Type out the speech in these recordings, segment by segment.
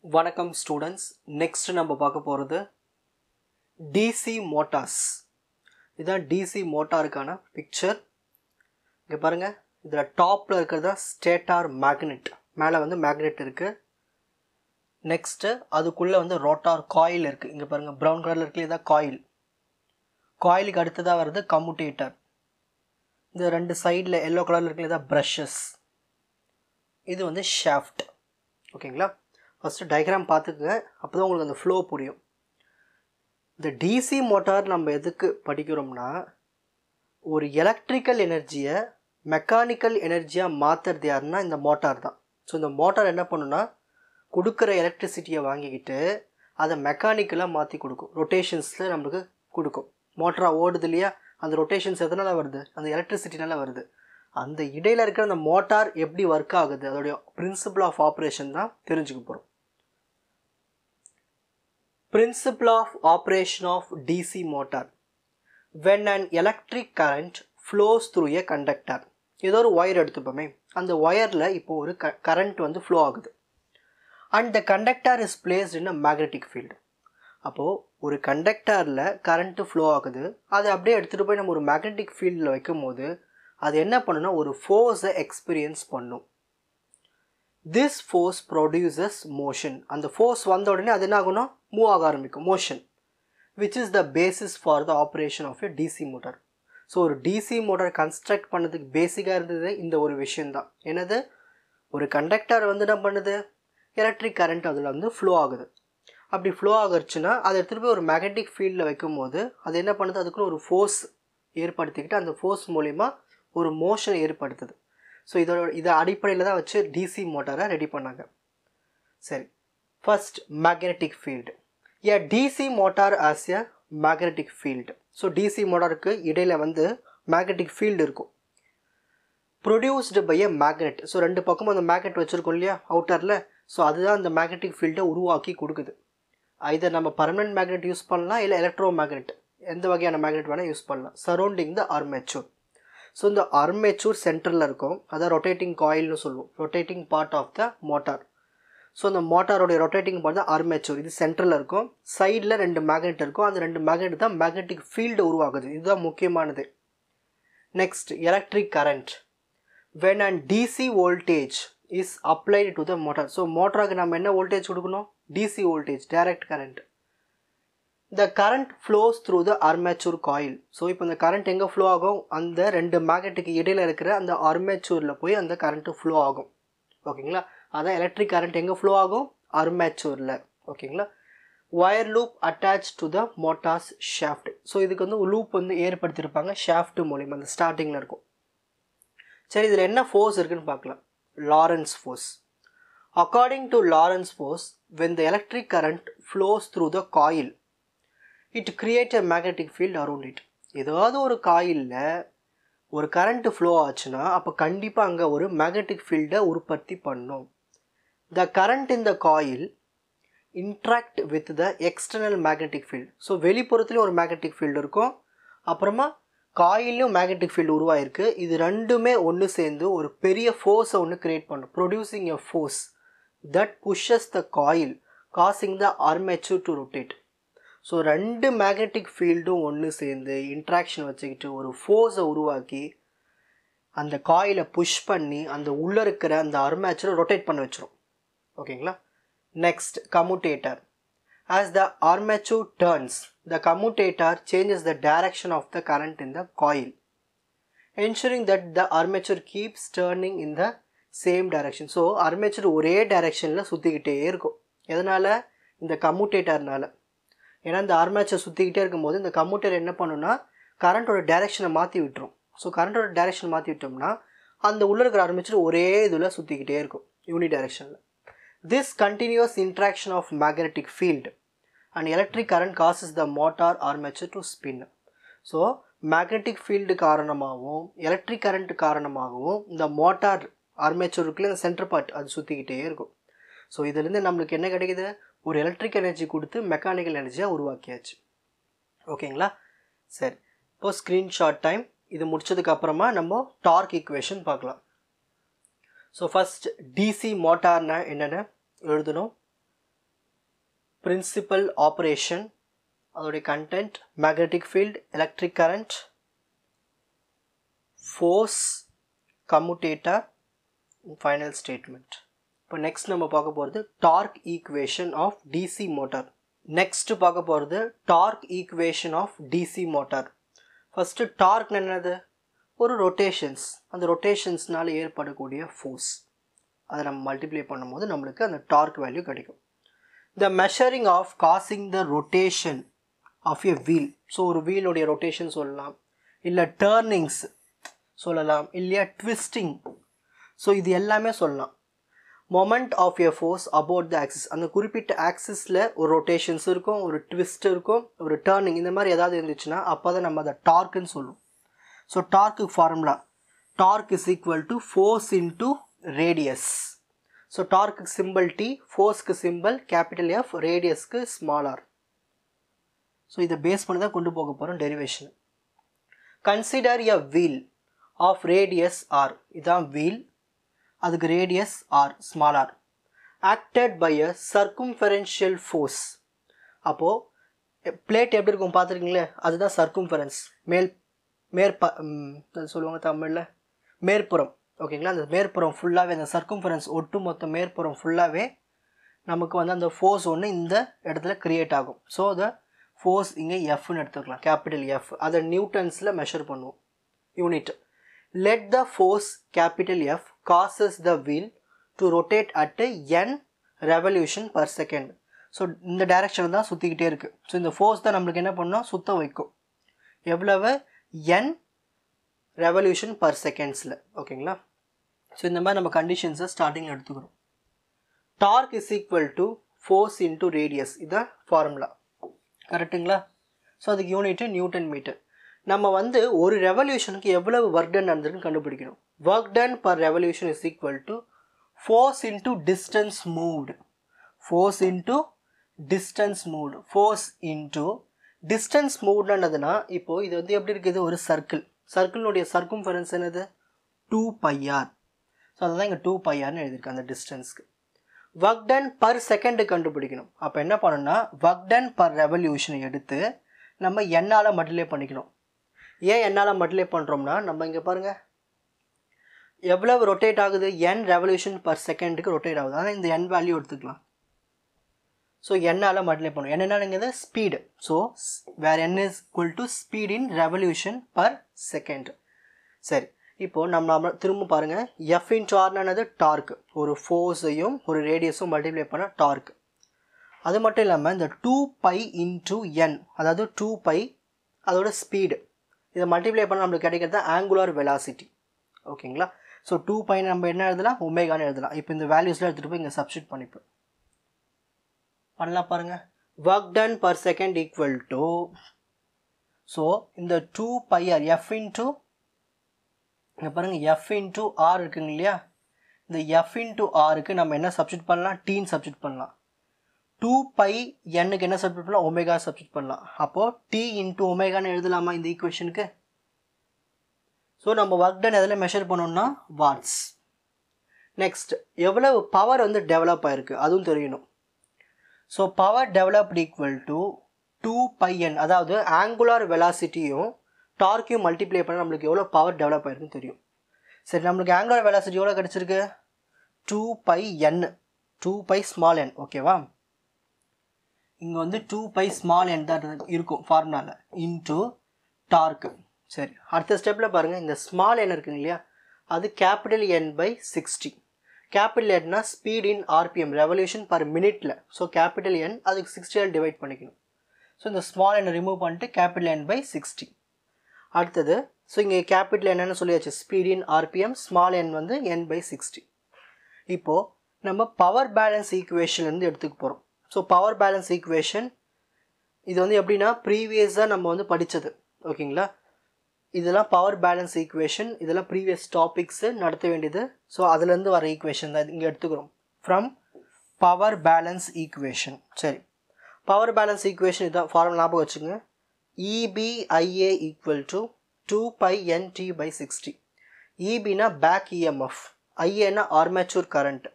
வணக்கம் students. Next நம்ம பார்க்க போகிறது டிசி மோட்டார்ஸ். இதுதான் டிசி மோட்டாருக்கான பிக்சர். இங்கே பாருங்கள், இதில் டாப்பில் இருக்கிறதா ஸ்டேட்டார் மேக்னெட், மேலே வந்து மேக்னெட் இருக்குது. நெக்ஸ்ட்டு அதுக்குள்ளே வந்து ரோட்டார் காயில் இருக்குது. இங்கே பாருங்கள், ப்ரௌன் கலரில் இருக்குது, இதுதான் காயில். காயிலுக்கு அடுத்ததாக வருது கம்முட்டேட்டர். இந்த ரெண்டு சைடில் எல்லோ கலரில் இருக்குது, இதுதான் ப்ரஷஸ். இது வந்து ஷாஃப்ட். ஓகேங்களா? ஃபஸ்ட்டு டயக்ராம் பார்த்துக்குங்க, அப்போ தான் உங்களுக்கு அந்த ஃப்ளோ புரியும். இந்த டிசி மோட்டார் நம்ம எதுக்கு படிக்கிறோம்னா, ஒரு எலக்ட்ரிக்கல் எனர்ஜியை மெக்கானிக்கல் எனர்ஜியாக மாற்றுறது யாருன்னா இந்த மோட்டார் தான். ஸோ இந்த மோட்டார் என்ன பண்ணுன்னா, கொடுக்குற எலக்ட்ரிசிட்டியை வாங்கிக்கிட்டு அதை மெக்கானிக்கலாக மாற்றி கொடுக்கும், ரொட்டேஷன்ஸில் நம்மளுக்கு கொடுக்கும். மோட்டராக ஓடுது இல்லையா, அந்த ரொட்டேஷன்ஸ் எதனால் வருது? அந்த எலக்ட்ரிசிட்டினால வருது. அந்த இடையில் இருக்கிற அந்த மோட்டார் எப்படி ஒர்க் ஆகுது, அதோடைய பிரின்சிபல் ஆஃப் ஆப்ரேஷன் தான் தெரிஞ்சுக்க போகிறோம். Principle of operation of DC motor. When an electric current flows through a conductor. ஏதோ ஒரு ஒயர் எடுத்துப்போமே, அந்த ஒயரில் இப்போ ஒரு கரண்ட் வந்து ஃப்ளோ ஆகுது. And the conductor is placed in a magnetic field. அப்போது ஒரு கண்டக்டரில் கரண்ட்டு ஃப்ளோ ஆகுது, அதை அப்படியே எடுத்துகிட்டு போய் நம்ம ஒரு மேக்னெட்டிக் ஃபீல்டில் வைக்கும் போது அது என்ன பண்ணுன்னா ஒரு ஃபோர்ஸை எக்ஸ்பீரியன்ஸ் பண்ணும். This force produces motion. அந்த ஃபோர்ஸ் வந்த உடனே அது என்ன ஆகும்னா மூவ் ஆக ஆரம்பிக்கும், motion, which is the basis for the operation of a DC motor. So ஒரு டிசி மோட்டார் கன்ஸ்ட்ரக்ட் பண்ணதுக்கு பேசிக்காக இருந்தது இந்த ஒரு விஷயந்தான். என்னது, ஒரு கண்டக்டர் வந்து என்ன பண்ணுது, எலக்ட்ரிக் கரண்ட் அதில் வந்து ஃப்ளோ ஆகுது. அப்படி ஃப்ளோ ஆகுச்சுன்னா அதை எடுத்துகிட்டு போய் ஒரு மேக்னெட்டிக் ஃபீல்டில் வைக்கும் போது அது என்ன பண்ணுது, அதுக்குள்ள ஒரு ஃபோர்ஸ் ஏற்படுத்திக்கிட்டு அந்த ஃபோர்ஸ் மூலிமா ஒரு மோஷன் ஏற்படுத்துது. ஸோ இதை அடிப்படையில் தான் வச்சு டிசி மோட்டாரை ரெடி பண்ணாங்க. சரி, first magnetic field. A DC motor has a magnetic field. So DC மோட்டாருக்கு இடையில் வந்து மேக்னெட்டிக் ஃபீல்டு இருக்கும், produced by a magnet. So ரெண்டு பக்கமும் அந்த மேக்னெட் வச்சுருக்கோம் இல்லையா அவுட்டரில், ஸோ அதுதான் அந்த மேக்னெட்டிக் ஃபீல்டை உருவாக்கி கொடுக்குது. இதை நம்ம பர்மனெண்ட் மேக்னெட் யூஸ் பண்ணலாம், இல்லை எலக்ட்ரோ மேக்னெட், எந்த வகையான மேக்னெட் வேணால் யூஸ் பண்ணலாம். சரௌண்டிங் த ஆர்மேச்சூர். ஸோ இந்த ஆர்மேச்சூர் சென்டரில் இருக்கும், அதான் ரொட்டேட்டிங் காயில்னு சொல்லுவோம், rotating part of the motor. So அந்த மோட்டாரோடைய ரொட்டேட்டிங் பார்ட் தான் ஆர்மேச்சூர். இது சென்டரில் இருக்கும், சைடில் ரெண்டு மேக்னெட் இருக்கும், அந்த ரெண்டு மேக்னெட் தான் மேக்னெட்டிக் ஃபீல்டு உருவாகுது. இதுதான் முக்கியமானது. Next, electric current. When and DC voltage is applied to the motor. So மோட்டருக்கு நம்ம என்ன வோல்டேஜ் கொடுக்கணும், DC voltage, direct current. The current flows through the armature coil. So இப்போ இந்த கரண்ட் எங்கே ஃப்ளோ ஆகும், அந்த ரெண்டு மேக்னெட்டுக்கு இடையில் இருக்கிற அந்த ஆர்மேச்சூரில் போய் அந்த கரண்ட்டு ஃப்ளோ ஆகும். ஓகேங்களா? அதான் எலக்ட்ரிக் கரண்ட் எங்கே ஃப்ளோ ஆகும், ஆர்மேச்சூரில். ஓகேங்களா? Wire loop attach to the Motors shaft. So இதுக்கு வந்து ஒரு லூப் வந்து ஏற்படுத்தியிருப்பாங்க ஷாஃப்ட் மூலிமா, அந்த ஸ்டார்டிங்கில் இருக்கும். சரி, இதில் என்ன ஃபோர்ஸ் இருக்குன்னு பார்க்கலாம். Lawrence force. According to Lawrence force, when the electric current flows through the coil, it creates a magnetic field around it. ஏதாவது ஒரு காயிலில் ஒரு கரண்ட்டு ஃப்ளோ ஆச்சுன்னா அப்போ கண்டிப்பாக அங்கே ஒரு மேக்னெட்டிக் ஃபீல்டை உற்பத்தி பண்ணும். The current in the coil interact with the external magnetic field. So வெளிப்புறத்துலேயும் ஒரு மேக்னெட்டிக் ஃபீல்டு இருக்கும், அப்புறமா காயிலையும் மேக்னெட்டிக் ஃபீல்டு உருவாயிருக்கு. இது ரெண்டுமே ஒன்று சேர்ந்து ஒரு பெரிய ஃபோர்ஸை ஒன்று க்ரியேட் பண்ணும், producing a force that pushes the coil causing the armature to rotate. So ரெண்டு மேக்னெட்டிக் ஃபீல்டும் ஒன்று சேர்ந்து இன்ட்ராக்ஷன் வச்சுக்கிட்டு ஒரு ஃபோர்ஸை உருவாக்கி அந்த காயிலை புஷ் பண்ணி அந்த உள்ளே இருக்கிற அந்த ஆர்மேச்சரை ரொட்டேட் பண்ண வச்சிரும். ஓகேங்களா? Next, commutator. As the armature turns, the commutator changes the direction of the current in the coil, ensuring that the armature keeps turning in the same direction. So armature ஒரே டைரக்ஷனில் சுற்றிக்கிட்டே இருக்கும். எதனால்? இந்த கம்முட்டேட்டர்னால. ஏன்னா இந்த ஆர்மேச்சர் சுற்றிக்கிட்டே இருக்கும்போது இந்த கம்முட்டர் என்ன பண்ணுன்னா கரண்ட்டோட டைரெக்ஷனை மாற்றி விட்டுரும். ஸோ கரண்ட்டோட டைரெக்ஷன் மாற்றி விட்டோம்னா அந்த உள்ள இருக்கிற ஆர்மேச்சர் ஒரே இதில் சுற்றிக்கிட்டே இருக்கும், யூனி டைரெக்ஷனில். This continuous interaction of magnetic field and electric current causes the motor armature to spin. So magnetic field காரணமாகவும் எலக்ட்ரிக் கரண்ட் காரணமாகவும் இந்த மோட்டார் ஆர்மேச்சருக்குள்ளே இந்த சென்டர் பார்ட் அது சுற்றிக்கிட்டே இருக்கும். ஸோ இதுலேருந்து நம்மளுக்கு என்ன கிடைக்குது, ஒரு எலக்ட்ரிக் எனர்ஜி கொடுத்து மெக்கானிக்கல் எனர்ஜியாக உருவாக்கியாச்சு. ஓகேங்களா? சரி, இப்போ ஸ்க்ரீன்ஷாட் டைம். இது முடிச்சதுக்கப்புறமா நம்ம டார்க் ஈக்குவேஷன் பார்க்கலாம். ஸோ ஃபஸ்ட் டிசி மோட்டார்னா என்னென்னு எழுதணும். principal operation, அதோடைய content, magnetic field, electric current, force, commutator, final statement. இப்போ next நம்ம பார்க்க போகிறது torque equation of DC motor. next பார்க்க போகிறது torque equation of DC motor. first torque என்னது? ஒரு rotations, அந்த rotationsனால ஏற்படக்கூடிய force. அதை நம்ம மல்டிப்ளை பண்ணும்போது நம்மளுக்கு அந்த டார்க் வேல்யூ கிடைக்கும். The measuring of causing the rotation of a wheel. So ஒரு வீலுடைய ரொட்டேஷன் சொல்லலாம், இல்லை டர்னிங்ஸ் சொல்லலாம், இல்லையா ட்விஸ்டிங். ஸோ இது எல்லாமே சொல்லலாம். Moment of a force about the axis, அந்த குறிப்பிட்ட ஆக்சிஸில் ஒரு ரொட்டேஷன்ஸ் இருக்கும், ஒரு ட்விஸ்ட் இருக்கும், ஒரு டர்னிங், இந்த மாதிரி ஏதாவது இருந்துச்சுன்னா அப்போ தான் நம்ம அதை டார்க்குன்னு சொல்லுவோம். ஸோ டார்க்கு formula, torque is equal to force into radius. So டார்க்கு சிம்பிள் T, ஃபோர்ஸ்க்கு சிம்பிள் கேபிட்டல் F, ரேடியஸ்க்கு ஸ்மால் r. ஸோ இதை பேஸ் பண்ணி தான் கொண்டு போக போகிறோம் derivation. Consider a wheel of radius r, இதுதான் வீல், அதுக்கு radius r, small r, acted by a circumferential force. அப்போது பிளேட் எப்படி இருக்கும் பார்த்துருக்கீங்களே, அதுதான் சர்க்கும்ஃபெரன்ஸ், சொல்லுவாங்க தமிழில் மேற்புறம். ஓகேங்களா, அந்த மேற்புறம் ஃபுல்லாகவே, அந்த சர்க்கும்ஃபெரன்ஸ் ஒட்டு மொத்த மேற்புறம் ஃபுல்லாகவே நமக்கு வந்து அந்த ஃபோர்ஸ் ஒன்று இந்த இடத்துல க்ரியேட் ஆகும். ஸோ த ஃபோர்ஸ் இங்கே எஃப்னு எடுத்துக்கலாம், கேபிட்டல் எஃப். அதை நியூட்டன்ஸில் மெஷர் பண்ணுவோம், unit. Let the force capital F causes the wheel to rotate at n revolution per second. So இந்த டைரக்ஷனில் தான் சுற்றிக்கிட்டே இருக்குது. ஸோ இந்த ஃபோர்ஸ் தான் நம்மளுக்கு என்ன பண்ணோம், சுத்த வைக்கும். எவ்வளவு? n ரெவல்யூஷன் பர் செகண்ட்ஸில். ஓகேங்களா, ஸோ இந்த மாதிரி நம்ம கண்டிஷன்ஸை ஸ்டார்டிங்கில் எடுத்துக்கிறோம். Torque is equal to force into radius, இதுதான் ஃபார்முலா. கரெக்டுங்களா? ஸோ அதுக்கு யூனிட்டு நியூட்டன் மீட்டர். நம்ம வந்து ஒரு ரெவல்யூஷனுக்கு எவ்வளவு ஒர்க் டன் நடந்திருக்குன்னு கண்டுபிடிக்கணும். Work done per revolution is equal to force into distance moved. Force into distance moved, force into distance மூவ்டுன்றதுனா, இப்போது இது வந்து எப்படி இருக்குது, ஒரு சர்க்கிள். சர்க்கிளினுடைய சர்க்கும்ஃபெரன்ஸ் என்னது? 2πr. ஸோ அதுதான் இங்கே 2πrன்னு எழுதியிருக்கு அந்த டிஸ்டன்ஸ்க்கு. ஒர்க் டன் பர் செகண்டு கண்டுபிடிக்கணும். அப்போ என்ன பண்ணணும்னா, ஒர்க் டன் பர் ரெவல்யூஷனை எடுத்து நம்ம என்னால் மல்டிப்ளை பண்ணிக்கணும். ஏன் என்னால் மல்டிப்ளை பண்ணுறோம்னா, நம்ம இங்கே பாருங்கள் எவ்வளவு ரொட்டேட் ஆகுது, n ரெவல்யூஷன் பர் செகண்டுக்கு ரொட்டேட் ஆகுது. ஆனால் இந்த n வேல்யூ எடுத்துக்கலாம். ஸோ என்னால் மல்டிப்ளை பண்ணும். என்னென்னங்கிறது speed. So where n is equal to speed in revolution per second. சரி, இப்போது நம்ம திரும்ப பாருங்கள், எஃப் இன்ட்டு ஆர்னானது டார்க்கு, ஒரு ஃபோர்ஸையும் ஒரு ரேடியஸும் மல்டிப்ளை பண்ண டார்க்கு. அது மட்டும் இல்லாமல் இந்த 2π இன்ட்டு n, அதாவது 2π அதோட ஸ்பீடு, இதை மல்டிப்ளை பண்ண நம்மளுக்கு கிடைக்கிறது ஆங்குலார் வெலாசிட்டி. ஓகேங்களா, ஸோ 2π நம்ம என்ன எழுதலாம், ஒமேகான்னு எழுதலாம். இப்போ இந்த வேல்யூஸ்லாம் எடுத்துகிட்டு போய் இங்கே சப்ஸ்டியூட் பண்ணிப்போம். பண்ணலாம் பாருங்கள். Work done per second equal to, so இந்த 2πr எஃப் இன்ட்டு, இங்கே பாருங்கள் எஃப் இன்ட்டு ஆர் இருக்குங்க இல்லையா, இந்த எஃப் இன்ட்டு ஆருக்கு நம்ம என்ன சப்ஸ்டியூட் பண்ணலாம், டீன்னு சப்ஸ்டியூட் பண்ணலாம். 2π என்னுக்கு என்ன சப்ஸ்டியூட் பண்ணலாம், ஒமேகா சப்ஸ்டியூட் பண்ணலாம். அப்போது டி இன்ட்டு ஒமேகான்னு எழுதலாமா இந்த ஈக்குவேஷனுக்கு? ஸோ நம்ம ஒர்க் டன் எதில் மெஷர் பண்ணோம்னா வாட்ஸ். நெக்ஸ்ட், எவ்வளவு பவர் வந்து டெவலப் ஆகிருக்கு அதுவும் தெரியணும். So power developed equal to 2πn, அதாவது ஆங்குலார் வெலாசிட்டியும் டார்க்கையும் மல்டிப்ளை பண்ணால் நம்மளுக்கு எவ்வளோ பவர் டெவலப் ஆகிருக்குன்னு தெரியும். சரி, நம்மளுக்கு ஆங்குலார் வெலாசிட்டி எவ்வளோ கிடச்சிருக்கு, 2πn, 2π ஸ்மால் n. ஓகேவா, இங்கே வந்து 2π ஸ்மால் n தான் இருக்கும் ஃபார்முலாவில், இன்ட்டு டார்க்கு. சரி, அடுத்த ஸ்டெப்பில் பாருங்கள், இந்த ஸ்மால் n இருக்குங்க இல்லையா, அது கேபிட்டல் n/60. கேபிட்டல் என்னா speed in RPM, revolution per மினிட்ல. ஸோ கேபிட்டல் n அதுக்கு 60ஆல் டிவைட் பண்ணிக்கணும். ஸோ இந்த ஸ்மால் n ரிமூவ் பண்ணிட்டு கேபிட்டல் n/60. அடுத்தது, ஸோ இங்கே கேபிட்டல் என்னன்னு சொல்லியாச்சு, speed in RPM, small n வந்து n/60. இப்போது நம்ம பவர் பேலன்ஸ் ஈக்குவேஷன்லேருந்து எடுத்துக்க போகிறோம். ஸோ பவர் பேலன்ஸ் ஈக்குவேஷன் இது வந்து எப்படின்னா ப்ரீவியஸாக நம்ம வந்து படித்தது. ஓகேங்களா, இதெல்லாம் பவர் பேலன்ஸ் ஈக்குவேஷன், இதெல்லாம் ப்ரீவியஸ் டாபிக்ஸு நடத்த வேண்டியது. ஸோ அதுலேருந்து வர ஈக்குவேஷன் தான் இங்கே எடுத்துக்கிறோம், ஃப்ரம் பவர் பேலன்ஸ் ஈக்குவேஷன். சரி, பவர் பேலன்ஸ் ஈக்குவேஷன் இதுதான் ஃபார்முலா, ஞாபகம் வச்சுங்க. EBIA equal to 2πnt/60. EBனா பேக் இஎம்எஃப், ஐஏனா ஆர்மேச்சூர் கரண்ட்.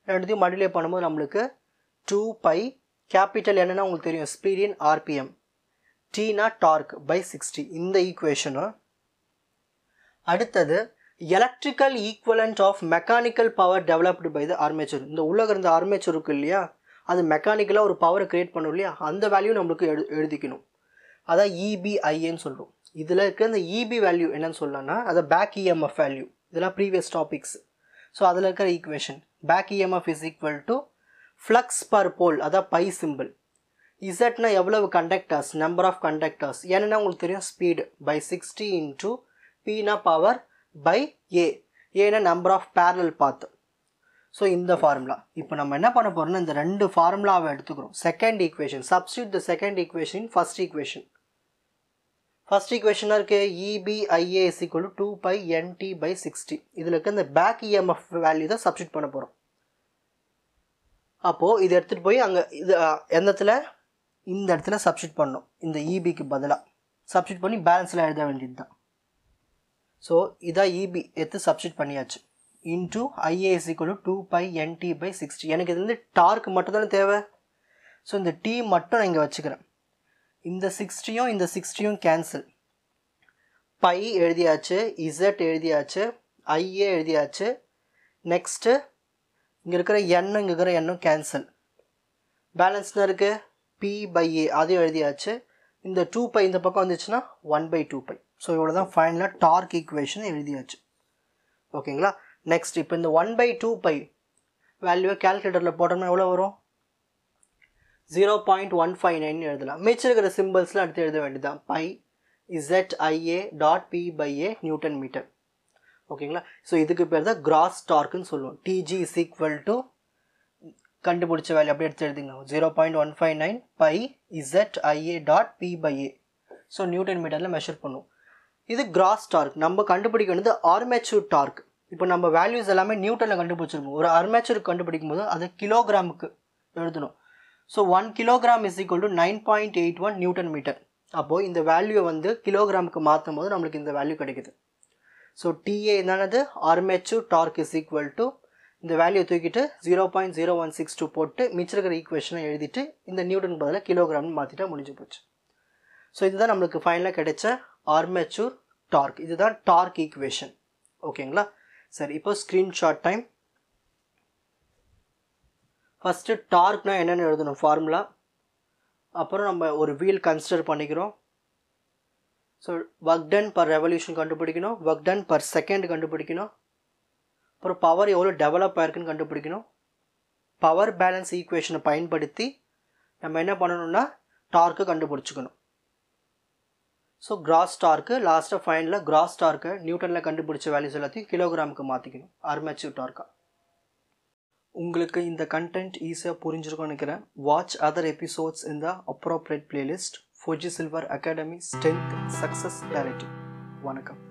ரெண்டுத்தையும் மல்டிப்ளை பண்ணும்போது நம்மளுக்கு 2π கேபிட்டல் என்னன்னா உங்களுக்கு தெரியும் ஸ்பீட் இன் ஆர்பிஎம், Tனா டார்க் பை 60 இந்த ஈக்குவேஷனும். அடுத்தது electrical equivalent of mechanical power developed by the armature. இந்த உள்ள இருந்த ஆர்மேச்சர் இருக்கு இல்லையா, அது மெக்கானிக்கலாக ஒரு பவரை கிரியேட் பண்ணும் இல்லையா, அந்த வேல்யூ நம்மளுக்கு எழுதிக்கணும். அதான் EBIAன்னு சொல்கிறோம். இதில் இருக்க இந்த EB வேல்யூ என்னன்னு சொல்லலாம்னா அதை பேக் EMF வேல்யூ. இதெல்லாம் ப்ரீவியஸ் டாபிக்ஸ். ஸோ அதில் இருக்கிற equation back EMF is equal to flux per pole, அதான் பை சிம்பிள். இசட்னா எவ்வளவு கண்டக்டர்ஸ், நம்பர் ஆஃப் கண்டக்டர்ஸ். ஏன்னா உங்களுக்கு தெரியும் ஸ்பீடு பை 60 இன்ட்டு Pனா பவர் பை ஏன்னா number of parallel path. So இந்த ஃபார்முலா இப்போ நம்ம என்ன பண்ண போகிறோம்னா இந்த ரெண்டு ஃபார்முலாவை எடுத்துக்கிறோம். Second equation substitute the second equation in first equation. First ஈக்குவேஷனாக இருக்கு EBIA is equal to 2 by NT by 60. இதில் இருக்க இந்த பேக் EMF வேல்யூ தான் சப்ஸ்டியூட் பண்ண போகிறோம். அப்போது இது எடுத்துகிட்டு போய் அங்கே இது இந்த இடத்துல சப்ஸ்டியூட் பண்ணணும். இந்த EBக்கு பதிலாக சப்ஸ்டியூட் பண்ணி பேலன்ஸில் எழுத வேண்டியது தான். ஸோ இதான் EB எடுத்து சப்ஸ்டியூட் பண்ணியாச்சு. Into IA is equal to 2 by NT by 60. எனக்கு இது வந்து டார்க் மட்டும் தானே தேவை. ஸோ இந்த T மட்டும் நான் இங்கே வச்சுக்கிறேன். இந்த 60யும் இந்த 60யும் கேன்சல். பை எழுதியாச்சு, Z எழுதியாச்சு, IA எழுதியாச்சு. நெக்ஸ்ட்டு இங்கே இருக்கிற இங்கே இருக்கிற எண்ணும் கேன்சல். பேலன்ஸ்னா இருக்குது P பை A, அதையும் எழுதியாச்சு. இந்த 2 பை இந்த பக்கம் வந்துச்சுன்னா 1 பை 2 பை. ஸோ இவ்வளோ தான் ஃபைனலாக டார்க் ஈக்குவேஷன் எழுதியாச்சு. ஓகேங்களா. நெக்ஸ்ட் இப்போ இந்த 1 பை 2 பை வேல்யூவை கேல்குலேட்டரில் போட்டோம்னா எவ்வளோ வரும்? 0.159 எழுதலாம். மிச்சம் இருக்கிற சிம்பிள்ஸ்லாம் எடுத்து எழுத வேண்டியதான். By ZIA dot P by A newton metre. ஓகேங்களா. ஸோ இதுக்கு பேர் தான் கிராஸ் டார்க்குன்னு சொல்லுவோம். TG இஸ் ஈக்குவல் டு கண்டுபிடிச்ச வேல்யூ அப்படியே எடுத்து எழுதிங்க 0.159 by ZIA dot P by A. So newton மீட்டரில் மெஷர் பண்ணுவோம். இது கிராஸ் டார்க். நம்ம கண்டுபிடிக்க வேண்டியது ஆர்மேச்சூர் டார்க். இப்போ நம்ம வேல்யூஸ் எல்லாமே நியூட்டனில் கண்டுபிடிச்சிருக்கோம். ஒரு ஆர்மேச்சருக்கு கண்டுபிடிக்கும் போது அது கிலோகிராமுக்கு எழுதணும். So 1 kilogram is equal to 9.81 newton metre. அப்போது இந்த வேல்யூவை வந்து கிலோகிராமுக்கு மாற்றும் போது நம்மளுக்கு இந்த வேல்யூ கிடைக்குது. ஸோ TA என்னது ஆர்மேச்சூர் டார்க் இஸ் ஈக்குவல் டு இந்த வேல்யூ தூக்கிட்டு 0.0162 போட்டு மிச்சம் இருக்கிற ஈக்குவேஷனை எழுதிட்டு இந்த நியூட்டன் பதிலாக கிலோகிராம்னு மாற்றிட்டா முடிஞ்சு போச்சு. ஸோ இதுதான் நம்மளுக்கு ஃபைனலாக கிடைச்ச ஆர்மேச்சூர் டார்க். இதுதான் டார்க் ஈக்குவேஷன். ஓகேங்களா. சரி, இப்போ ஸ்க்ரீன்ஷாட் டைம். ஃபஸ்ட்டு டார்க்னா என்னென்னு எழுதணும் ஃபார்முலா. அப்புறம் நம்ம ஒரு வீல் கன்சிடர் பண்ணிக்கிறோம். So work done per revolution கண்டுபிடிக்கணும், ஒர்க் டன் பர் செகண்ட் கண்டுபிடிக்கணும், அப்புறம் பவர் எவ்வளோ டெவலப் ஆயிருக்குன்னு கண்டுபிடிக்கணும். பவர் பேலன்ஸ் ஈக்குவேஷனை பயன்படுத்தி நம்ம என்ன பண்ணணும்னா டார்க்கு கண்டுபிடிச்சிக்கணும். ஸோ கிராஸ் டார்க்கு லாஸ்ட்டாக ஃபைனலில் கிராஸ் டார்க்கை நியூட்டனில் கண்டுபிடிச்ச வேல்யூஸ் எல்லாத்தையும் கிலோகிராமுக்கு மாற்றிக்கணும் ஆர்மேச்சூர் டார்க்காக. உங்களுக்கு இந்த கண்டென்ட் ஈஸியாக புரிஞ்சிருக்கும்னு நினைக்கிறேன். வாட்ச் அதர் எபிசோட்ஸ் இன் த appropriate playlist. Fuji silver academy strength success clarity. வணக்கம்.